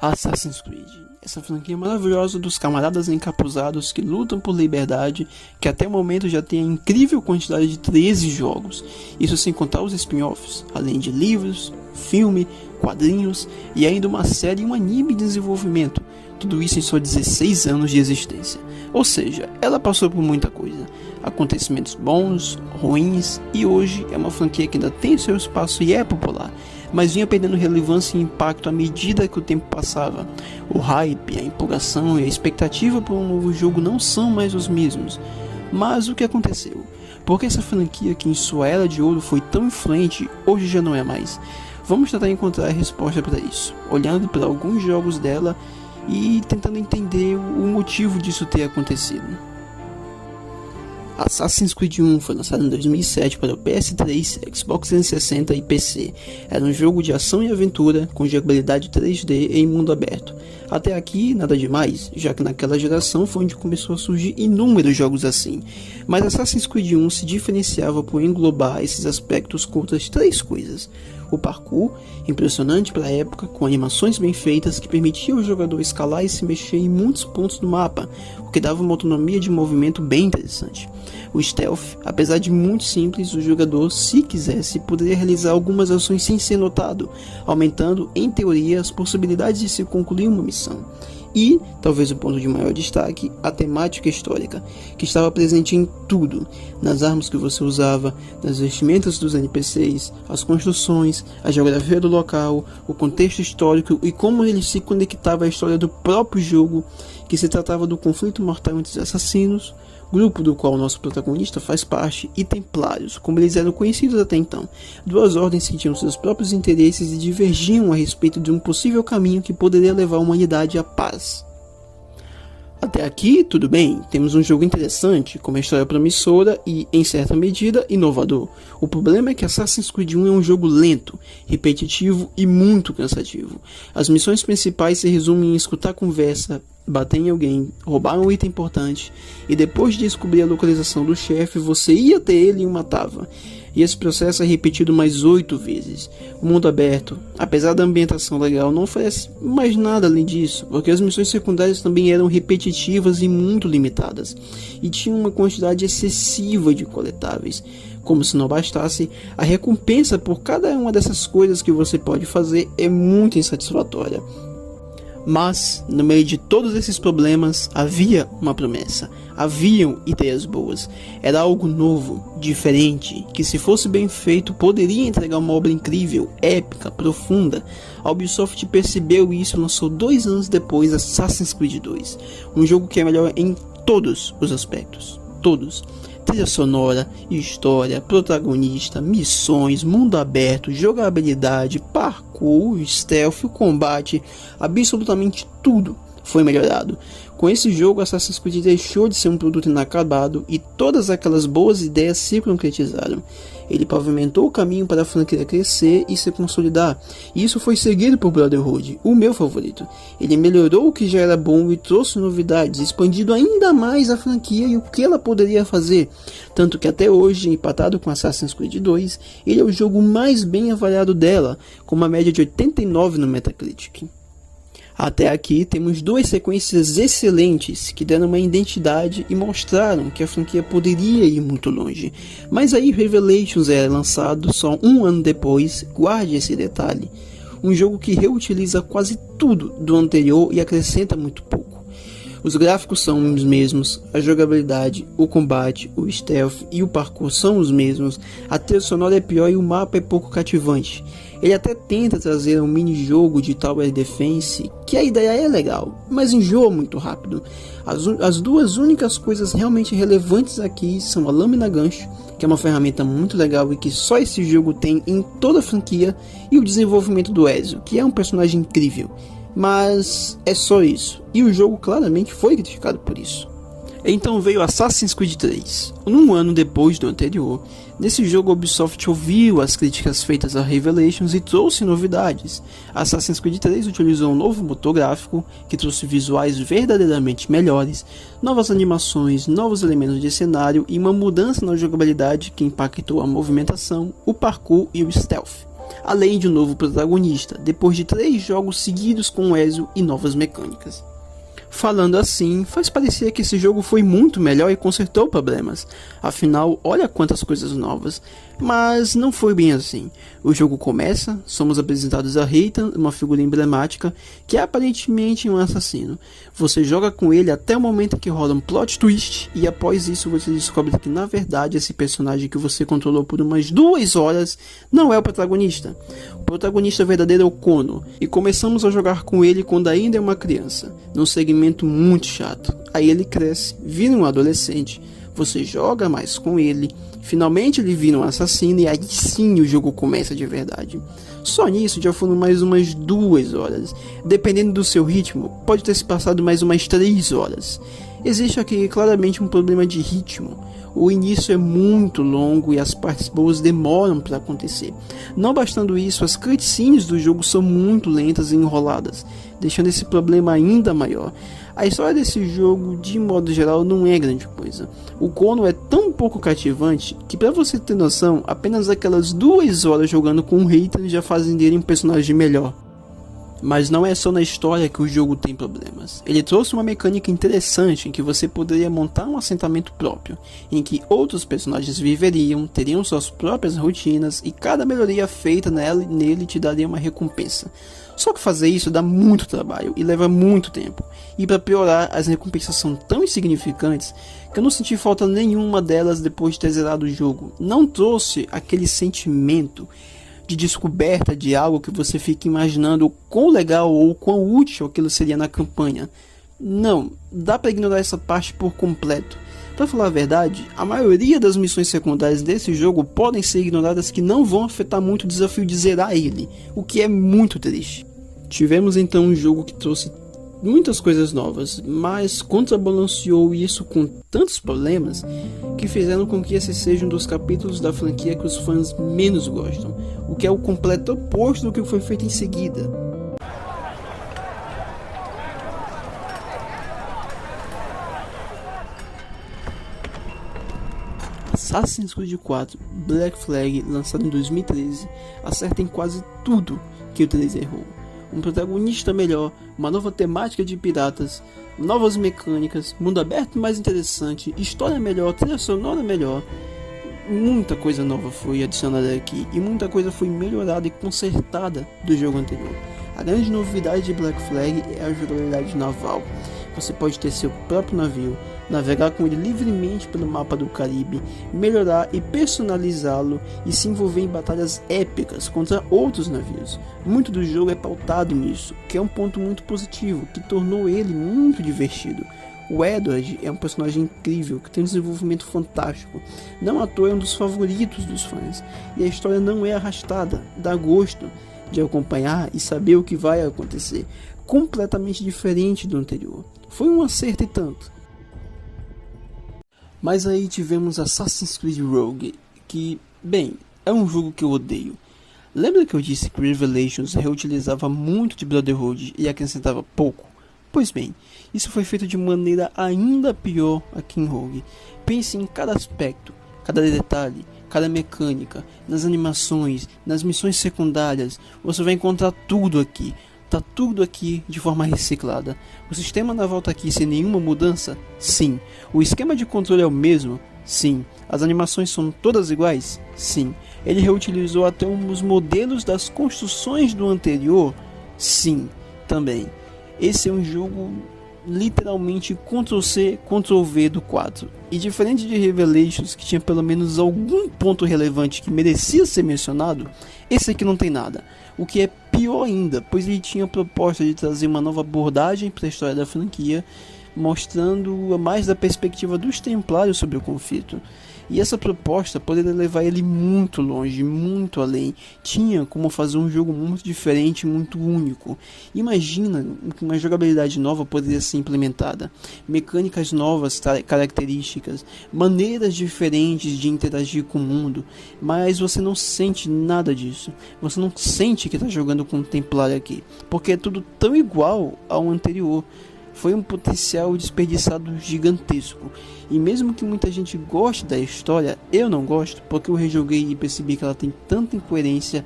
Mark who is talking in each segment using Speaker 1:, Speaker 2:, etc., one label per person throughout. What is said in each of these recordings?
Speaker 1: Assassin's Creed, essa franquia maravilhosa dos camaradas encapuzados que lutam por liberdade, que até o momento já tem a incrível quantidade de 13 jogos, isso sem contar os spin-offs, além de livros, filme, quadrinhos e ainda uma série e um anime em desenvolvimento, tudo isso em só 16 anos de existência. Ou seja, ela passou por muita coisa, acontecimentos bons, ruins, e hoje é uma franquia que ainda tem seu espaço e é popular, mas vinha perdendo relevância e impacto à medida que o tempo passava. O hype, a empolgação e a expectativa por um novo jogo não são mais os mesmos. Mas o que aconteceu? Por que essa franquia, que em sua era de ouro foi tão influente, hoje já não é mais? Vamos tentar encontrar a resposta para isso, olhando para alguns jogos dela e tentando entender o motivo disso ter acontecido. Assassin's Creed 1 foi lançado em 2007 para o PS3, Xbox 360 e PC. Era um jogo de ação e aventura com jogabilidade 3D em mundo aberto. Até aqui nada demais, já que naquela geração foi onde começou a surgir inúmeros jogos assim. Mas Assassin's Creed 1 se diferenciava por englobar esses aspectos com outras três coisas. O parkour, impressionante para a época, com animações bem feitas que permitiam o jogador escalar e se mexer em muitos pontos do mapa, o que dava uma autonomia de movimento bem interessante. O stealth, apesar de muito simples, o jogador, se quisesse, poderia realizar algumas ações sem ser notado, aumentando, em teoria, as possibilidades de se concluir uma missão. E, talvez o ponto de maior destaque, a temática histórica, que estava presente em tudo, nas armas que você usava, nas vestimentas dos NPCs, as construções, a geografia do local, o contexto histórico e como ele se conectava à história do próprio jogo, que se tratava do conflito mortal entre os assassinos, grupo do qual o nosso protagonista faz parte, e templários, como eles eram conhecidos até então, duas ordens que tinham seus próprios interesses e divergiam a respeito de um possível caminho que poderia levar a humanidade à paz. Até aqui, tudo bem, temos um jogo interessante, com uma história promissora e, em certa medida, inovador. O problema é que Assassin's Creed 1 é um jogo lento, repetitivo e muito cansativo. As missões principais se resumem em escutar conversa, bater em alguém, roubar um item importante, e depois de descobrir a localização do chefe, você ia até ele e o matava. E esse processo é repetido mais 8 vezes. O mundo aberto, apesar da ambientação legal, não oferece mais nada além disso, porque as missões secundárias também eram repetitivas e muito limitadas, e tinham uma quantidade excessiva de coletáveis. Como se não bastasse, a recompensa por cada uma dessas coisas que você pode fazer é muito insatisfatória. Mas, no meio de todos esses problemas, havia uma promessa, haviam ideias boas, era algo novo, diferente, que se fosse bem feito poderia entregar uma obra incrível, épica, profunda. A Ubisoft percebeu isso e lançou 2 anos depois Assassin's Creed 2, um jogo que é melhor em todos os aspectos, todos. Trilha sonora, história, protagonista, missões, mundo aberto, jogabilidade, parkour, stealth, combate, absolutamente tudo foi melhorado. Com esse jogo, Assassin's Creed deixou de ser um produto inacabado e todas aquelas boas ideias se concretizaram. Ele pavimentou o caminho para a franquia crescer e se consolidar, e isso foi seguido por Brotherhood, o meu favorito. Ele melhorou o que já era bom e trouxe novidades, expandindo ainda mais a franquia e o que ela poderia fazer, tanto que até hoje, empatado com Assassin's Creed 2, ele é o jogo mais bem avaliado dela, com uma média de 89 no Metacritic. Até aqui temos 2 sequências excelentes que deram uma identidade e mostraram que a franquia poderia ir muito longe. Mas aí Revelations é lançado só 1 ano depois, guarde esse detalhe. Um jogo que reutiliza quase tudo do anterior e acrescenta muito pouco. Os gráficos são os mesmos, a jogabilidade, o combate, o stealth e o parkour são os mesmos, a trilha sonora é pior e o mapa é pouco cativante. Ele até tenta trazer um mini-jogo de Tower Defense, que a ideia é legal, mas enjoa muito rápido. As duas únicas coisas realmente relevantes aqui são a lâmina gancho, que é uma ferramenta muito legal e que só esse jogo tem em toda a franquia, e o desenvolvimento do Ezio, que é um personagem incrível. Mas é só isso, e o jogo claramente foi criticado por isso. Então veio Assassin's Creed 3, um ano depois do anterior. Nesse jogo a Ubisoft ouviu as críticas feitas a Revelations e trouxe novidades. Assassin's Creed 3 utilizou um novo motor gráfico, que trouxe visuais verdadeiramente melhores, novas animações, novos elementos de cenário e uma mudança na jogabilidade que impactou a movimentação, o parkour e o stealth. além de um novo protagonista, depois de 3 jogos seguidos com Ezio e novas mecânicas. Falando assim, faz parecer que esse jogo foi muito melhor e consertou problemas, afinal, olha quantas coisas novas, mas não foi bem assim. O jogo começa, somos apresentados a Reitan, uma figura emblemática, que é aparentemente um assassino. Você joga com ele até o momento que rola um plot twist, e após isso você descobre que na verdade esse personagem que você controlou por umas 2 horas não é o protagonista. O protagonista verdadeiro é o Kono, e começamos a jogar com ele quando ainda é uma criança, num segmento muito chato. Aí ele cresce, vira um adolescente, você joga mais com ele, finalmente ele vira um assassino e aí sim o jogo começa de verdade. Só nisso já foram mais umas 2 horas, dependendo do seu ritmo, pode ter se passado mais umas 3 horas. Existe aqui claramente um problema de ritmo. O início é muito longo e as partes boas demoram para acontecer. Não bastando isso, as cutscenes do jogo são muito lentas e enroladas, deixando esse problema ainda maior. A história desse jogo, de modo geral, não é grande coisa. O Kono é tão pouco cativante que, para você ter noção, apenas aquelas 2 horas jogando com o Reitan já fazem dele um personagem melhor. Mas não é só na história que o jogo tem problemas. Ele trouxe uma mecânica interessante em que você poderia montar um assentamento próprio, em que outros personagens viveriam, teriam suas próprias rotinas e cada melhoria feita nele te daria uma recompensa. Só que fazer isso dá muito trabalho e leva muito tempo. E para piorar, as recompensas são tão insignificantes que eu não senti falta nenhuma delas depois de ter zerado o jogo. Não trouxe aquele sentimento de descoberta de algo que você fica imaginando o quão legal ou quão útil aquilo seria na campanha. Não, dá para ignorar essa parte por completo. Para falar a verdade, a maioria das missões secundárias desse jogo podem ser ignoradas, que não vão afetar muito o desafio de zerar ele, o que é muito triste. Tivemos então um jogo que trouxe muitas coisas novas, mas contrabalanceou isso com tantos problemas que fizeram com que esse seja um dos capítulos da franquia que os fãs menos gostam, o que é o completo oposto do que foi feito em seguida. Assassin's Creed 4 Black Flag, lançado em 2013, acerta em quase tudo que o 3 errou. Um protagonista melhor, uma nova temática de piratas, novas mecânicas, mundo aberto mais interessante, história melhor, trilha sonora melhor. Muita coisa nova foi adicionada aqui e muita coisa foi melhorada e consertada do jogo anterior. A grande novidade de Black Flag é a jogabilidade naval. Você pode ter seu próprio navio, navegar com ele livremente pelo mapa do Caribe, melhorar e personalizá-lo e se envolver em batalhas épicas contra outros navios. Muito do jogo é pautado nisso, que é um ponto muito positivo, que tornou ele muito divertido. O Edward é um personagem incrível, que tem um desenvolvimento fantástico, não à toa é um dos favoritos dos fãs, e a história não é arrastada, dá gosto de acompanhar e saber o que vai acontecer, completamente diferente do anterior. Foi um acerto e tanto. Mas aí tivemos Assassin's Creed Rogue, que, bem, é um jogo que eu odeio. Lembra que eu disse que Revelations reutilizava muito de Brotherhood e acrescentava pouco? Pois bem, isso foi feito de maneira ainda pior aqui em Rogue. Pense em cada aspecto, cada detalhe, cada mecânica, nas animações, nas missões secundárias. Você vai encontrar tudo aqui. Tá tudo aqui de forma reciclada. O sistema naval tá aqui sem nenhuma mudança? Sim. O esquema de controle é o mesmo? Sim. As animações são todas iguais? Sim. Ele reutilizou até os modelos das construções do anterior? Sim, também. Esse é um jogo literalmente Ctrl+C, Ctrl+V do 4. E diferente de Revelations, que tinha pelo menos algum ponto relevante que merecia ser mencionado, esse aqui não tem nada. O que é pior ainda, pois ele tinha a proposta de trazer uma nova abordagem para a história da franquia, mostrando mais da perspectiva dos Templários sobre o conflito. E essa proposta poderia levar ele muito longe, muito além. Tinha como fazer um jogo muito diferente, muito único. Imagina que uma jogabilidade nova poderia ser implementada. Mecânicas novas, características, maneiras diferentes de interagir com o mundo. Mas você não sente nada disso. Você não sente que está jogando com um Templário aqui. Porque é tudo tão igual ao anterior. foi um potencial desperdiçado gigantesco. E mesmo que muita gente goste da história, eu não gosto, porque eu rejoguei e percebi que ela tem tanta incoerência,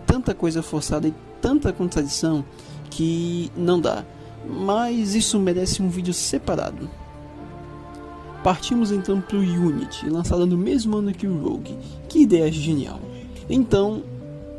Speaker 1: tanta coisa forçada e tanta contradição que não dá. Mas isso merece um vídeo separado. Partimos então para o Unity, lançado no mesmo ano que o Rogue. Que ideia genial! Então,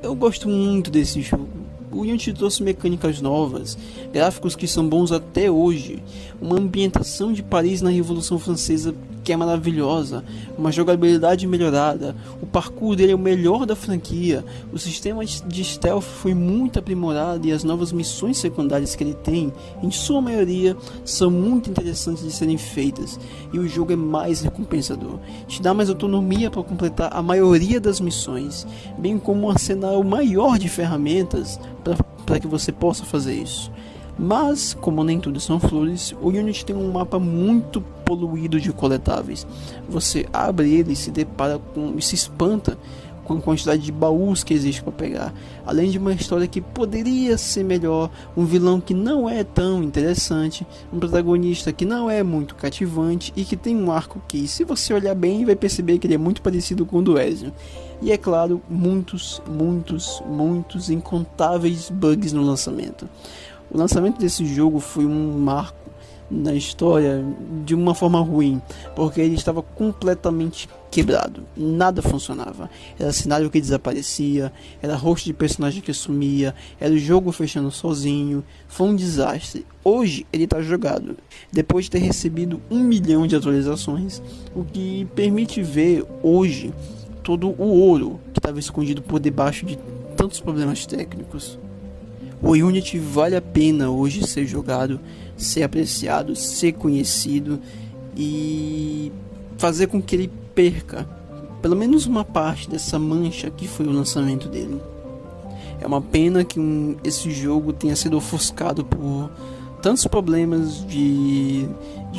Speaker 1: eu gosto muito desse jogo. O Unity trouxe mecânicas novas, gráficos que são bons até hoje, uma ambientação de Paris na Revolução Francesa que é maravilhosa, uma jogabilidade melhorada, o parkour dele é o melhor da franquia, o sistema de stealth foi muito aprimorado e as novas missões secundárias que ele tem, em sua maioria, são muito interessantes de serem feitas, e o jogo é mais recompensador, te dá mais autonomia para completar a maioria das missões, bem como um arsenal maior de ferramentas para que você possa fazer isso. Mas, como nem tudo são flores, o Unity tem um mapa muito poluído de coletáveis. Você abre ele e se depara com e se espanta com a quantidade de baús que existe para pegar, além de uma história que poderia ser melhor, um vilão que não é tão interessante, um protagonista que não é muito cativante e que tem um arco que, se você olhar bem, vai perceber que ele é muito parecido com o do Ezio. E é claro, muitos incontáveis bugs no lançamento. O lançamento desse jogo foi um marco na história de uma forma ruim, porque ele estava completamente quebrado, nada funcionava, era cenário que desaparecia, era rosto de personagem que sumia, era o jogo fechando sozinho, foi um desastre. Hoje ele está jogado, depois de ter recebido 1 milhão de atualizações, o que permite ver hoje todo o ouro que estava escondido por debaixo de tantos problemas técnicos. O Unity vale a pena hoje ser jogado, ser apreciado, ser conhecido e fazer com que ele perca pelo menos uma parte dessa mancha que foi o lançamento dele. É uma pena que esse jogo tenha sido ofuscado por tantos problemas de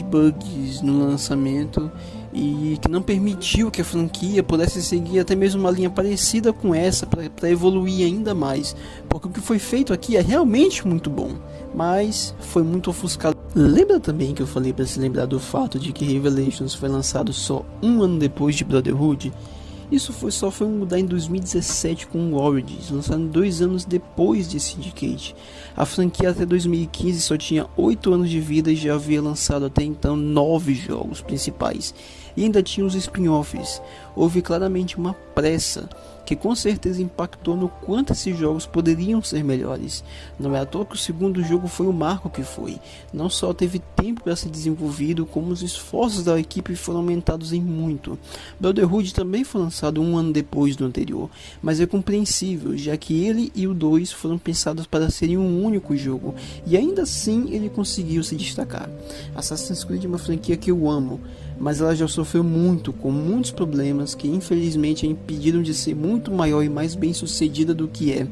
Speaker 1: bugs no lançamento e que não permitiu que a franquia pudesse seguir até mesmo uma linha parecida com essa para evoluir ainda mais, porque o que foi feito aqui é realmente muito bom, mas foi muito ofuscado. Lembra também que eu falei para se lembrar do fato de que Revelations foi lançado só um ano depois de Brotherhood? Isso só foi mudar em 2017 com o Origins, lançado 2 anos depois de Syndicate. A franquia até 2015 só tinha 8 anos de vida e já havia lançado até então 9 jogos principais. E ainda tinha os spin-offs. Houve claramente uma pressa que com certeza impactou no quanto esses jogos poderiam ser melhores. Não é à toa que o segundo jogo foi o marco que foi. Não só teve tempo para ser desenvolvido, como os esforços da equipe foram aumentados em muito. Brotherhood também foi lançado 1 ano depois do anterior, mas é compreensível, já que ele e o 2 foram pensados para serem um único jogo, e ainda assim ele conseguiu se destacar. Assassin's Creed é uma franquia que eu amo, mas ela já sofreu muito, com muitos problemas que infelizmente a impediram de ser muito maior e mais bem sucedida do que é.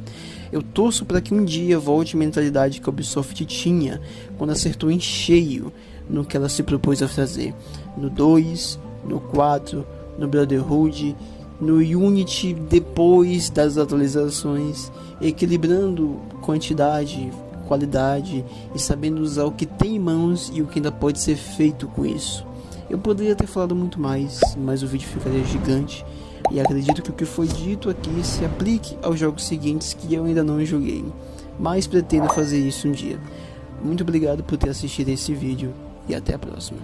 Speaker 1: Eu torço para que um dia volte a mentalidade que a Ubisoft tinha quando acertou em cheio no que ela se propôs a fazer. No 2, no 4, no Brotherhood, no Unity depois das atualizações, equilibrando quantidade, qualidade e sabendo usar o que tem em mãos e o que ainda pode ser feito com isso. Eu poderia ter falado muito mais, mas o vídeo ficaria gigante e acredito que o que foi dito aqui se aplique aos jogos seguintes que eu ainda não joguei, mas pretendo fazer isso um dia. Muito obrigado por ter assistido esse vídeo e até a próxima.